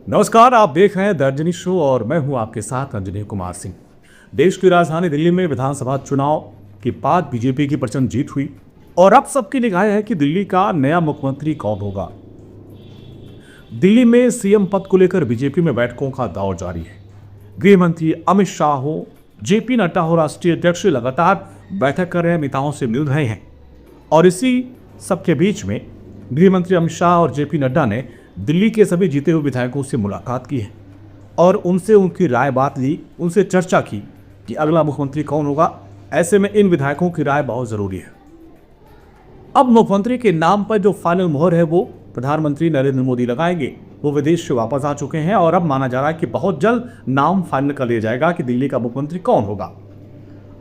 नमस्कार, आप देख रहे हैं द अंजनी शो और मैं हूं आपके साथ अंजनी कुमार सिंह। देश की राजधानी दिल्ली में विधानसभा चुनाव के बाद बीजेपी की प्रचंड जीत हुई और अब सबकी निगाहें है कि दिल्ली का नया मुख्यमंत्री कौन होगा। दिल्ली में सीएम पद को लेकर बीजेपी में बैठकों का दौर जारी है। गृह मंत्री अमित शाह हो, जेपी नड्डा हो, राष्ट्रीय अध्यक्ष लगातार बैठक कर रहे नेताओं से मिल रहे हैं और इसी सबके बीच में गृह मंत्री अमित शाह और जेपी नड्डा ने दिल्ली के सभी जीते हुए विधायकों से मुलाकात की है और उनसे उनकी राय बात ली, उनसे चर्चा की कि अगला मुख्यमंत्री कौन होगा। ऐसे में इन विधायकों की राय बहुत ज़रूरी है। अब मुख्यमंत्री के नाम पर जो फाइनल मोहर है वो प्रधानमंत्री नरेंद्र मोदी लगाएंगे। वो विदेश से वापस आ चुके हैं और अब माना जा रहा है कि बहुत जल्द नाम फाइनल कर लिया जाएगा कि दिल्ली का मुख्यमंत्री कौन होगा।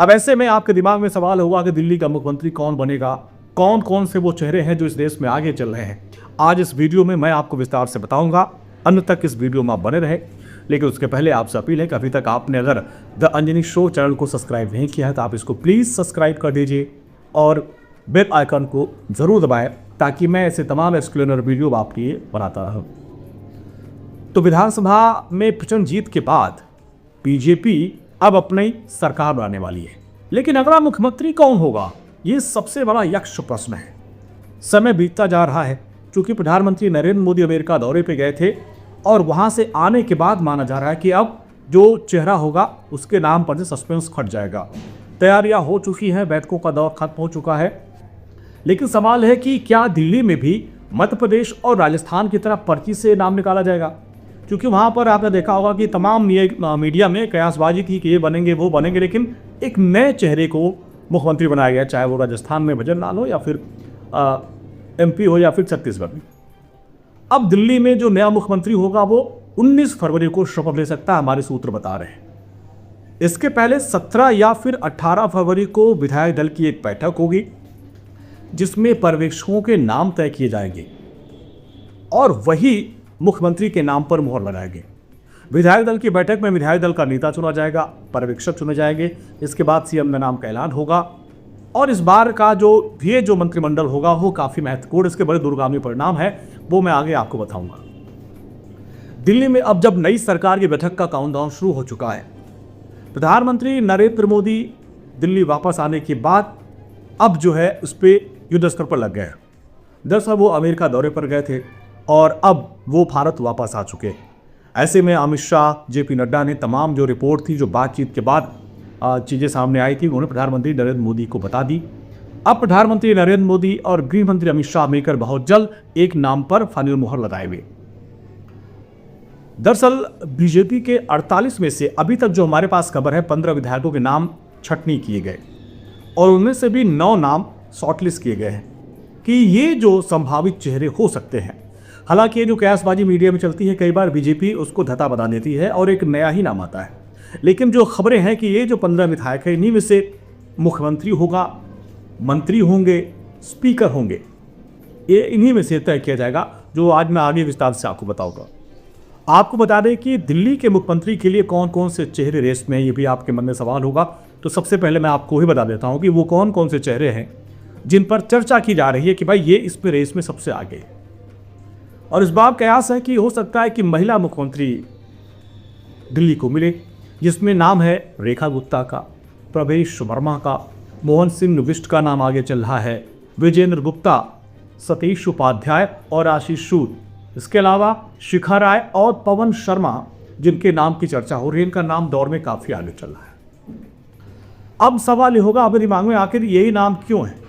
अब ऐसे में आपके दिमाग में सवाल होगा कि दिल्ली का मुख्यमंत्री कौन बनेगा, कौन कौन से वो चेहरे हैं जो इस देश में आगे चल रहे हैं। आज इस वीडियो में मैं आपको विस्तार से बताऊंगा, अंत तक इस वीडियो में आप बने रहे। लेकिन उसके पहले आपसे अपील है कि अभी तक आपने अगर द अंजनी शो चैनल को सब्सक्राइब नहीं किया है तो आप इसको प्लीज़ सब्सक्राइब कर दीजिए और बेल आइकन को ज़रूर दबाएं ताकि मैं ऐसे तमाम एक्सप्लेनर वीडियो आपके लिए बनाता रहूँ। तो विधानसभा में प्रचंड जीत के बाद बीजेपी अब अपनी सरकार बनाने वाली है, लेकिन अगला मुख्यमंत्री कौन होगा ये सबसे बड़ा यक्ष प्रश्न है। समय बीतता जा रहा है क्योंकि प्रधानमंत्री नरेंद्र मोदी अमेरिका दौरे पे गए थे और वहां से आने के बाद माना जा रहा है कि अब जो चेहरा होगा उसके नाम पर से सस्पेंस खट जाएगा। तैयारियां हो चुकी हैं, बैठकों का दौर खत्म हो चुका है, लेकिन सवाल है कि क्या दिल्ली में भी मध्य प्रदेश और राजस्थान की तरह पर्ची से नाम निकाला जाएगा। क्योंकि वहां पर आपने देखा होगा कि तमाम मीडिया में कयासबाजी थी कि ये बनेंगे वो बनेंगे, लेकिन एक नए चेहरे को मुख्यमंत्री बनाया गया, चाहे वो राजस्थान में भजन लाल हो या फिर एमपी हो या फिर छत्तीसगढ़ में। अब दिल्ली में जो नया मुख्यमंत्री होगा वो 19 फरवरी को शपथ ले सकता है, हमारे सूत्र बता रहे हैं। इसके पहले 17 या फिर 18 फरवरी को विधायक दल की एक बैठक होगी जिसमें पर्यवेक्षकों के नाम तय किए जाएंगे और वही मुख्यमंत्री के नाम पर मोहर लगाएंगे। विधायक दल की बैठक में विधायक दल का नेता चुना जाएगा, पर्यवेक्षक चुने जाएंगे, इसके बाद सीएम के नाम का ऐलान होगा और इस बार का जो मंत्रिमंडल होगा वो काफ़ी महत्वपूर्ण, इसके बड़े दूरगामी परिणाम है, वो मैं आगे आपको बताऊंगा। दिल्ली में अब जब नई सरकार की बैठक का काउंटडाउन शुरू हो चुका है, प्रधानमंत्री नरेंद्र मोदी दिल्ली वापस आने के बाद अब जो है उस पर युद्ध स्तर पर लग गए। दरअसल वो अमेरिका दौरे पर गए थे और अब वो भारत वापस आ चुके हैं। ऐसे में अमित शाह, जेपी नड्डा ने तमाम जो रिपोर्ट थी, जो बातचीत के बाद चीज़ें सामने आई थी, उन्होंने प्रधानमंत्री नरेंद्र मोदी को बता दी। अब प्रधानमंत्री नरेंद्र मोदी और गृह मंत्री अमित शाह मिलकर बहुत जल्द एक नाम पर फाइनल मोहर लगाएंगे। दरअसल बीजेपी के 48 में से अभी तक जो हमारे पास खबर है 15 विधायकों के नाम छटनी किए गए और उनमें से भी 9 नाम शॉर्टलिस्ट किए गए हैं कि ये जो संभावित चेहरे हो सकते हैं। हालांकि ये जो कयासबाजी मीडिया में चलती है, कई बार बीजेपी उसको धता बता देती है और एक नया ही नाम आता है, लेकिन जो खबरें हैं कि ये जो 15 विधायक हैं इन्हीं में से मुख्यमंत्री होगा, मंत्री होंगे, स्पीकर होंगे, ये इन्हीं में से तय किया जाएगा, जो आज मैं आगे विस्तार से आपको बताऊंगा। आपको बता दें कि दिल्ली के मुख्यमंत्री के लिए कौन कौन से चेहरे रेस में, ये भी आपके मन में सवाल होगा। तो सबसे पहले मैं आपको ही बता देता हूँ कि वो कौन कौन से चेहरे हैं जिन पर चर्चा की जा रही है कि भाई ये इस पे रेस में सबसे आगे है। और इस बार कयास है कि हो सकता है कि महिला मुख्यमंत्री दिल्ली को मिले, जिसमें नाम है रेखा गुप्ता का, प्रवेश वर्मा का, मोहन सिंह बिष्ट का नाम आगे चल रहा है, विजेंद्र गुप्ता, सतीश उपाध्याय और आशीष सूद। इसके अलावा शिखा राय और पवन शर्मा जिनके नाम की चर्चा हो रही है, इनका नाम दौर में काफ़ी आगे चल रहा है। अब सवाल ये होगा आपके दिमाग में, आखिर यही नाम क्यों है।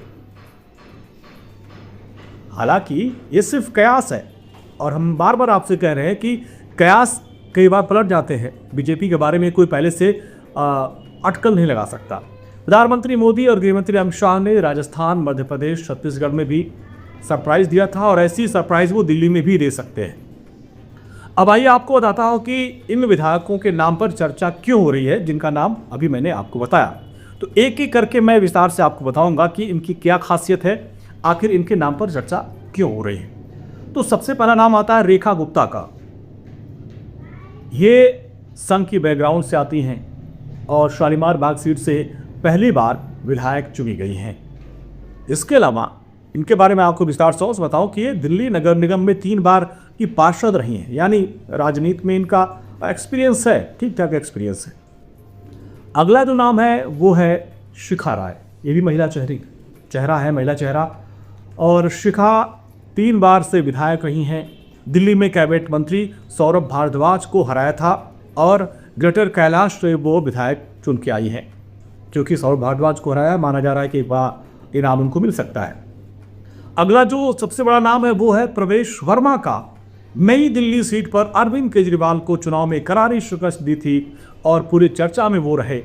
हालांकि ये सिर्फ कयास है और हम बार बार आपसे कह रहे हैं कि कयास कई बार पलट जाते हैं। बीजेपी के बारे में कोई पहले से अटकल नहीं लगा सकता। प्रधानमंत्री मोदी और गृहमंत्री अमित शाह ने राजस्थान, मध्य प्रदेश, छत्तीसगढ़ में भी सरप्राइज दिया था और ऐसी सरप्राइज वो दिल्ली में भी दे सकते हैं। अब आइए आपको बताता हूँ कि इन विधायकों के नाम पर चर्चा क्यों हो रही है, जिनका नाम अभी मैंने आपको बताया। तो एक एक करके मैं विस्तार से आपको बताऊंगा कि इनकी क्या खासियत है, आखिर इनके नाम पर चर्चा क्यों हो रही है। तो सबसे पहला नाम आता है रेखा गुप्ता का। ये संघ की बैकग्राउंड से आती हैं और शालीमार बाग सीट से पहली बार विधायक चुनी गई हैं। इसके अलावा इनके बारे में आपको विस्तार से बताऊं कि ये दिल्ली नगर निगम में 3 बार की पार्षद रही हैं, यानी राजनीति में इनका एक्सपीरियंस है, ठीक ठाक एक्सपीरियंस है। अगला जो नाम है वो है शिखा राय। ये भी महिला चेहरा है, महिला चेहरा। और शिखा 3 बार से विधायक रही हैं। दिल्ली में कैबिनेट मंत्री सौरभ भारद्वाज को हराया था और ग्रेटर कैलाश से वो विधायक चुन के आई हैं। क्योंकि सौरभ भारद्वाज को हराया, माना जा रहा है कि वह इनाम उनको मिल सकता है। अगला जो सबसे बड़ा नाम है वो है प्रवेश वर्मा का। नई दिल्ली सीट पर अरविंद केजरीवाल को चुनाव में करारी शिकस्त दी थी और पूरी चर्चा में वो रहे।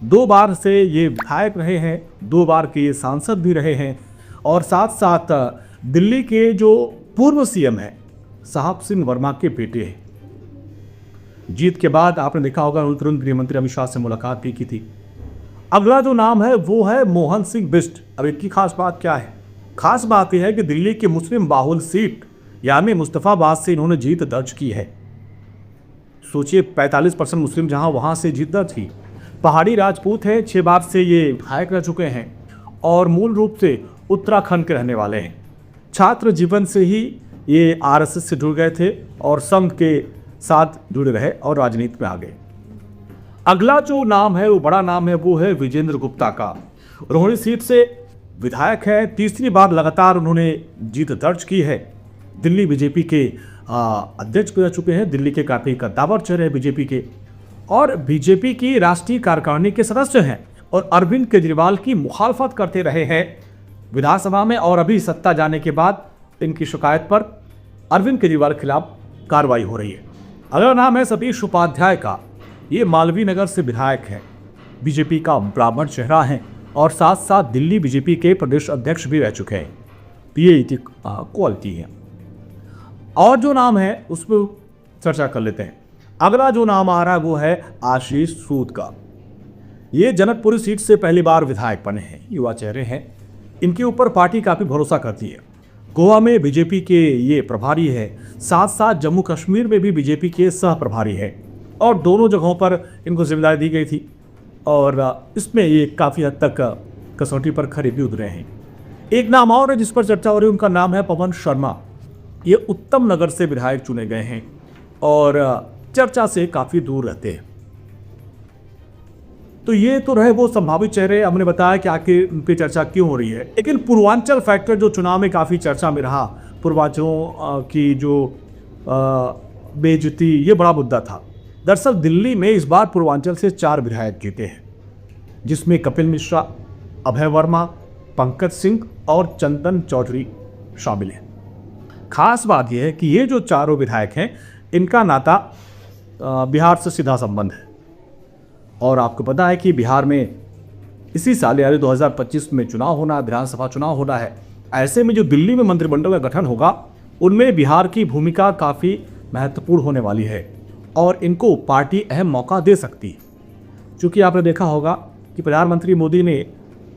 2 बार से ये विधायक रहे हैं, 2 बार के ये सांसद भी रहे हैं और साथ साथ दिल्ली के जो पूर्व सीएम हैं साहब सिंह वर्मा के बेटे हैं। जीत के बाद आपने देखा होगा उन्होंने तुरंत गृहमंत्री अमित शाह से मुलाकात भी की थी। अगला जो नाम है वो है मोहन सिंह बिष्ट। अब इनकी खास बात क्या है? खास बात यह है कि दिल्ली की मुस्लिम बाहुल सीट यानी मुस्तफाबाद से इन्होंने जीत दर्ज की है। सोचिए 45% मुस्लिम जहां, वहां से जीत दर्ज की। पहाड़ी राजपूत है, 6 बार से ये विधायक रह चुके हैं और मूल रूप से उत्तराखंड के रहने वाले हैं। छात्र जीवन से ही ये आरएसएस से जुड़ गए थे और संघ के साथ जुड़े रहे और राजनीति में आ गए। अगला जो नाम है वो बड़ा नाम है, वो है विजेंद्र गुप्ता का। रोहिणी सीट से विधायक है, 3री बार लगातार उन्होंने जीत दर्ज की है। दिल्ली बीजेपी के अध्यक्ष रह चुके हैं, दिल्ली के काफी कद्दावर चेहरे हैं बीजेपी के और बीजेपी की राष्ट्रीय कार्यकारिणी के सदस्य हैं और अरविंद केजरीवाल की मुखालफत करते रहे हैं विधानसभा में। और अभी सत्ता जाने के बाद इनकी शिकायत पर अरविंद केजरीवाल के खिलाफ कार्रवाई हो रही है। अगला नाम है सतीश उपाध्याय का। ये मालवीय नगर से विधायक हैं, बीजेपी का ब्राह्मण चेहरा है और साथ साथ दिल्ली बीजेपी के प्रदेश अध्यक्ष भी रह चुके हैं। ये क्वालिटी है। और जो नाम है उस पर चर्चा कर लेते हैं। अगला जो नाम आ रहा है वो है आशीष सूद का। ये जनकपुरी सीट से पहली बार विधायक बने हैं, युवा चेहरे हैं। इनके ऊपर पार्टी काफ़ी भरोसा करती है। गोवा में बीजेपी के ये प्रभारी है, साथ साथ जम्मू कश्मीर में भी बीजेपी के सह प्रभारी है और दोनों जगहों पर इनको जिम्मेदारी दी गई थी और इसमें ये काफ़ी हद तक कसौटी पर खरे भी उतरे हैं। एक नाम और है जिस पर चर्चा हो रही है, उनका नाम है पवन शर्मा। ये उत्तम नगर से विधायक चुने गए हैं और चर्चा से काफ़ी दूर रहते हैं। तो ये तो रहे वो संभावित चेहरे। हमने बताया कि आखिर उन पर चर्चा क्यों हो रही है, लेकिन पूर्वांचल फैक्टर जो चुनाव में काफ़ी चर्चा में रहा, पूर्वांचलों की जो बेइज्जती, ये बड़ा मुद्दा था। दरअसल दिल्ली में इस बार पूर्वांचल से 4 विधायक जीते हैं, जिसमें कपिल मिश्रा, अभय वर्मा, पंकज सिंह और चंदन चौधरी शामिल हैं। खास बात यह है कि ये जो चारों विधायक हैं इनका नाता बिहार से सीधा संबंध है और आपको पता है कि बिहार में इसी साल यानी 2025 में चुनाव होना, विधानसभा चुनाव होना है। ऐसे में जो दिल्ली में मंत्रिमंडल का गठन होगा उनमें बिहार की भूमिका काफ़ी महत्वपूर्ण होने वाली है और इनको पार्टी अहम मौका दे सकती है। चूँकि आपने देखा होगा कि प्रधानमंत्री मोदी ने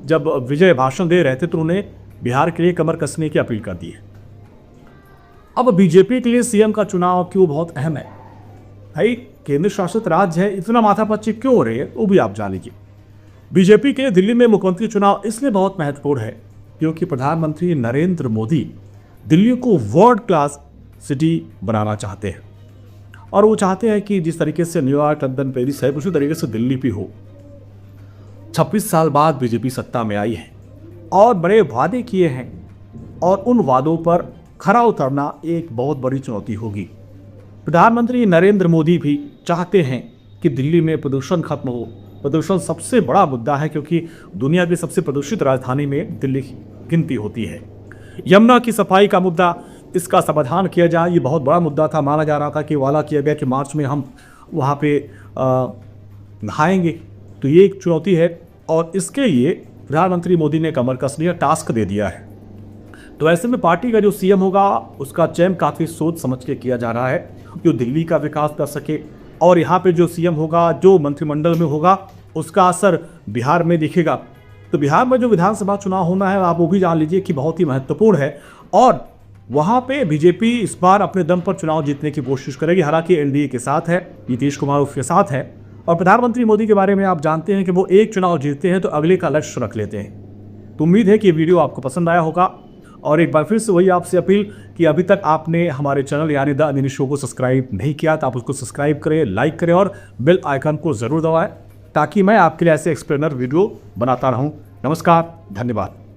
जब विजय भाषण दे रहे थे तो उन्हें बिहार के लिए कमर कसने की अपील कर दी है। अब बीजेपी के लिए सीएम का चुनाव क्यों बहुत अहम है? भाई केंद्र शासित राज्य है, इतना माथापच्ची क्यों हो रही है वो भी आप जान लीजिए। बीजेपी के दिल्ली में मुख्यमंत्री चुनाव इसलिए बहुत महत्वपूर्ण है क्योंकि प्रधानमंत्री नरेंद्र मोदी दिल्ली को वर्ल्ड क्लास सिटी बनाना चाहते हैं और वो चाहते हैं कि जिस तरीके से न्यूयॉर्क, लंदन, पेरिस है उसी तरीके से दिल्ली भी हो। 26 साल बाद बीजेपी सत्ता में आई है और बड़े वादे किए हैं और उन वादों पर खरा उतरना एक बहुत बड़ी चुनौती होगी। प्रधानमंत्री नरेंद्र मोदी भी चाहते हैं कि दिल्ली में प्रदूषण खत्म हो। प्रदूषण सबसे बड़ा मुद्दा है क्योंकि दुनिया की सबसे प्रदूषित राजधानी में दिल्ली की गिनती होती है। यमुना की सफाई का मुद्दा, इसका समाधान किया जाए, ये बहुत बड़ा मुद्दा था। माना जा रहा था कि वादा किया गया कि मार्च में हम वहाँ पे नहाएंगे, तो ये एक चुनौती है और इसके लिए प्रधानमंत्री मोदी ने कमर कस लिया, टास्क दे दिया है। तो ऐसे में पार्टी का जो सीएम होगा उसका चयन काफ़ी सोच समझ के किया जा रहा है जो दिल्ली का विकास कर सके और यहाँ पे जो सीएम होगा, जो मंत्रिमंडल में होगा, उसका असर बिहार में दिखेगा। तो बिहार में जो विधानसभा चुनाव होना है आप वो भी जान लीजिए कि बहुत ही महत्वपूर्ण है और वहाँ पे बीजेपी इस बार अपने दम पर चुनाव जीतने की कोशिश करेगी। हालांकि एनडीए के साथ है, नीतीश कुमार उसके साथ है और प्रधानमंत्री मोदी के बारे में आप जानते हैं कि वो एक चुनाव जीतते हैं तो अगले का लक्ष्य रख लेते हैं। तो उम्मीद है कि ये वीडियो आपको पसंद आया होगा। और एक बार फिर से वही आपसे अपील कि अभी तक आपने हमारे चैनल यानी द अंजनी शो को सब्सक्राइब नहीं किया तो आप उसको सब्सक्राइब करें, लाइक करें और बेल आइकन को ज़रूर दबाएं ताकि मैं आपके लिए ऐसे एक्सप्लेनर वीडियो बनाता रहूं। नमस्कार, धन्यवाद।